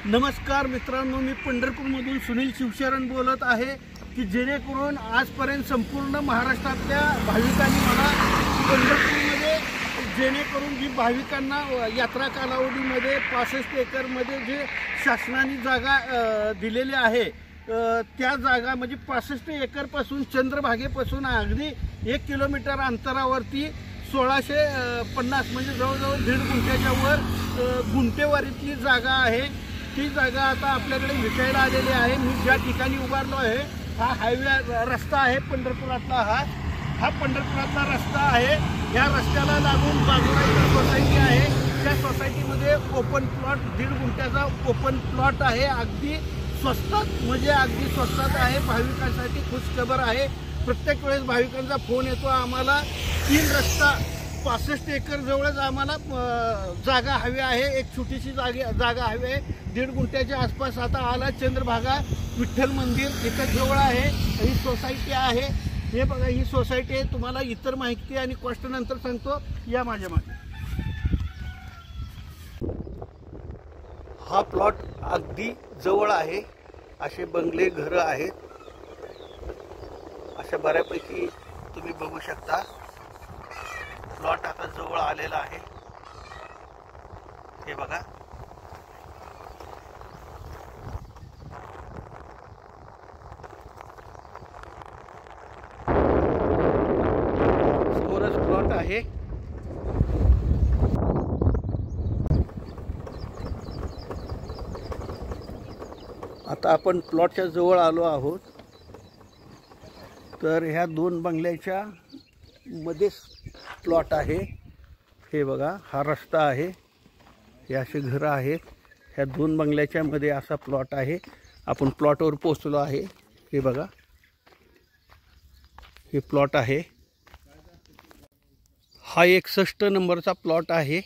नमस्कार मित्रांनो, मी पंढरपूरमधून सुनील शिवशरण बोलत आहे की जेणेकरून आजपर्यंत संपूर्ण महाराष्ट्रातल्या भाविकांनी मला पंढरपूरमध्ये जेणेकरून जी भाविकांना यात्रा कालावधीमध्ये 65 एकरमध्ये जे शासनाने जागा दिलेली आहे त्या जागा म्हणजे 65 एकरपासून चंद्रभागेपासून अगदी 1 किलोमीटर अंतरावरती 1650 म्हणजे जवळजवळ 1.5 गुंठ्याच्या वर गुंठेवारीतली जागा आहे। ती जागा आता आपल्याकडे विकायला आलेली आहे। मी ज्या ठिकाणी उभारलो आहे हा हायवे रस्ता आहे पंढरपुरातला, हा पंढरपुरातला रस्ता आहे। या रस्त्याला लागून बाजूला एक सोसायटी आहे। त्या सोसायटीमध्ये ओपन प्लॉट 1.5 गुंठ्याचा ओपन प्लॉट आहे। अगदी स्वस्तात म्हणजे अगदी स्वस्तात आहे। भाविकांसाठी खुशखबर आहे। प्रत्येक वेळेस भाविकांचा फोन येतो आम्हाला 3 रस्ता 65 एकर जवळच आम्हाला जागा हवी आहे, एक छोटीशी जागा हवी आहे 1.5 गुंठ्याच्या आसपास। आता आला चंद्रभागा विठ्ठल मंदिर इथं जवळ आहे। ही सोसायटी आहे, हे बघा ही सोसायटी आहे। तुम्हाला इतर माहिती आणि कॉस्ट नंतर सांगतो, या माझ्या मागे। हा प्लॉट अगदी जवळ आहे, असे बंगले घरं आहेत, अशा बऱ्यापैकी तुम्ही बघू शकता। प्लॉट आता जवळ आलेला आहे, हे बघा। समोरच प्लॉट आहे। आता आपण प्लॉटच्या जवळ आलो आहोत। तर ह्या 2 बंगल्याच्या मध्येच प्लॉट आहे, हे बघा। हा रस्ता आहे, हे असे घरं आहेत। ह्या 2 बंगल्याच्या मध्ये असा प्लॉट आहे। आपण प्लॉटवर पोहोचलो आहे, हे बघा। हे प्लॉट आहे, हा 61 नंबरचा प्लॉट आहे।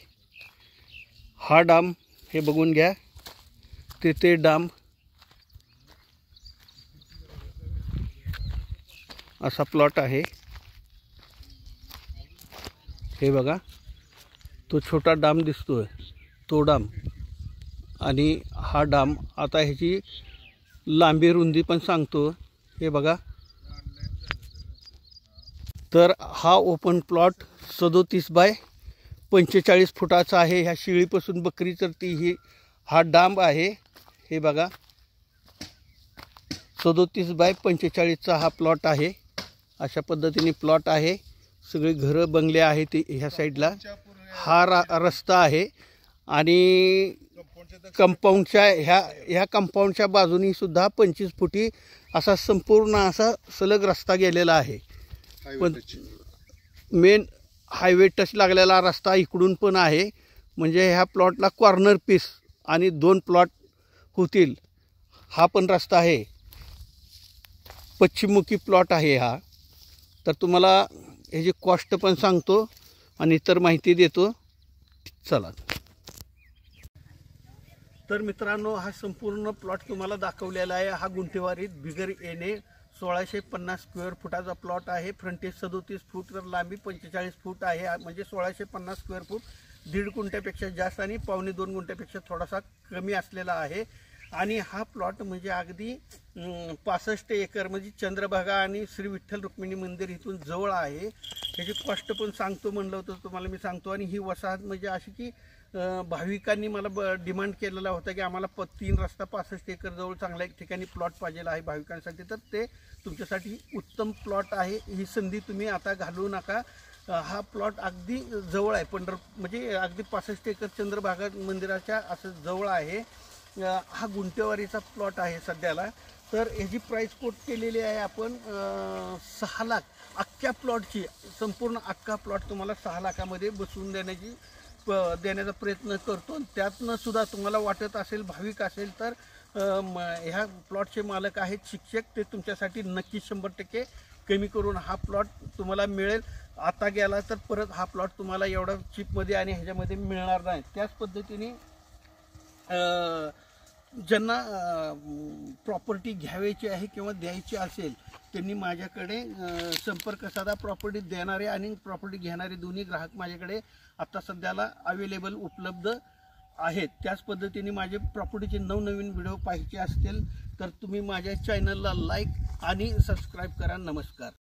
हा डाम हे बघून घ्या, ते डाम असा प्लॉट आहे, हे बघा। तो छोटा डाम दिसतोय, तो डाम आणि हा डाम। आता ह्याची लांबी रुंदी पण सांगतो, हे बघा। तर हा ओपन प्लॉट 37 बाय 45 फुटाचा आहे। ह्या शिळीपासून बकरी चरती ही हा डांब आहे, हे बघा। 37 बाय 45चा हा प्लॉट आहे। अशा पद्धतीने प्लॉट आहे। सगळे घरं बंगले आहेत ह्या साईडला। हा रस्ता आहे आणि कंपाऊंडच्या ह्या कंपाऊंडच्या बाजूनी सुद्धा 25 फुटी असा संपूर्ण असा सलग रस्ता गेलेला आहे। पण मेन हायवे टच लागलेला रस्ता इकडून पण आहे, म्हणजे ह्या प्लॉटला कॉर्नर पीस आणि 2 प्लॉट होतील। हा पण रस्ता आहे, पश्चिममुखी प्लॉट आहे हा। तर तुम्हाला ह्याची कॉस्ट पण सांगतो आणि इतर माहिती देतो, चला। तर मित्रांनो, हा संपूर्ण प्लॉट तुम्हाला दाखवलेला आहे। हा गुंठेवारीत बिगर येणे 1650 स्क्वेअर फुटाचा प्लॉट आहे। फ्रंटेज 37 फूट तर लांबी 45 फूट आहे, म्हणजे 1650 स्क्वेअर फूट 1.5 गुंठ्यापेक्षा जास्त आणि 1.25-2 गुंठ्यापेक्षा थोडासा कमी असलेला आहे। आणि हा प्लॉट म्हणजे अगदी 65 एकर म्हणजे चंद्रभागा आणि श्री विठ्ठल रुक्मिणी मंदिर इथून जवळ आहे। त्याची कॉस्ट पण सांगतो म्हणलं होतं तुम्हाला मी सांगतो। आणि ही वसाहत म्हणजे अशी की भाविकांनी मला डिमांड केलेला होता की आम्हाला 3 रस्ता 65 एकर जवळ चांगल्या ठिकाणी प्लॉट पाहिजे आहे भाविकांसाठी। तर ते तुमच्यासाठी उत्तम प्लॉट आहे, ही संधी तुम्ही आता घालवू नका। हा प्लॉट अगदी जवळ आहे, म्हणजे अगदी 65 एकर चंद्रभागा मंदिराच्या असं जवळ आहे। हा गुंठेवारीचा प्लॉट आहे सध्याला। तर ह्याची प्राइस कोट केलेली आहे आपण 6 लाख। अख्ख्या प्लॉटची संपूर्ण अख्खा प्लॉट तुम्हाला 6 लाखामध्ये बसवून देण्याचा प्रयत्न करतो। त्यातनं सुद्धा तुम्हाला वाटत असेल, भाविक असेल तर ह्या प्लॉटचे मालक आहेत शिक्षक, ते तुमच्यासाठी नक्की 100% कमी करून हा प्लॉट तुम्हाला मिळेल। आता गेला तर परत हा प्लॉट तुम्हाला एवढा चीपमध्ये आणि ह्याच्यामध्ये मिळणार नाही। त्याच पद्धतीने ज्यांना प्रॉपर्टी घ्यायची आहे किंवा द्यायची असेल त्यांनी माझ्याकडे संपर्क साधा। प्रॉपर्टी देणारे आणि प्रॉपर्टी घेणारे दोन्ही ग्राहक माझ्याकडे आता सध्याला अवेलेबल उपलब्ध आहेत त्याच पद्धतीने माझे प्रॉपर्टीचे नवनवीन व्हिडिओ पाहिजे असतील तर तुम्ही माझ्या चॅनलला लाईक आणि सबस्क्राईब करा. नमस्कार.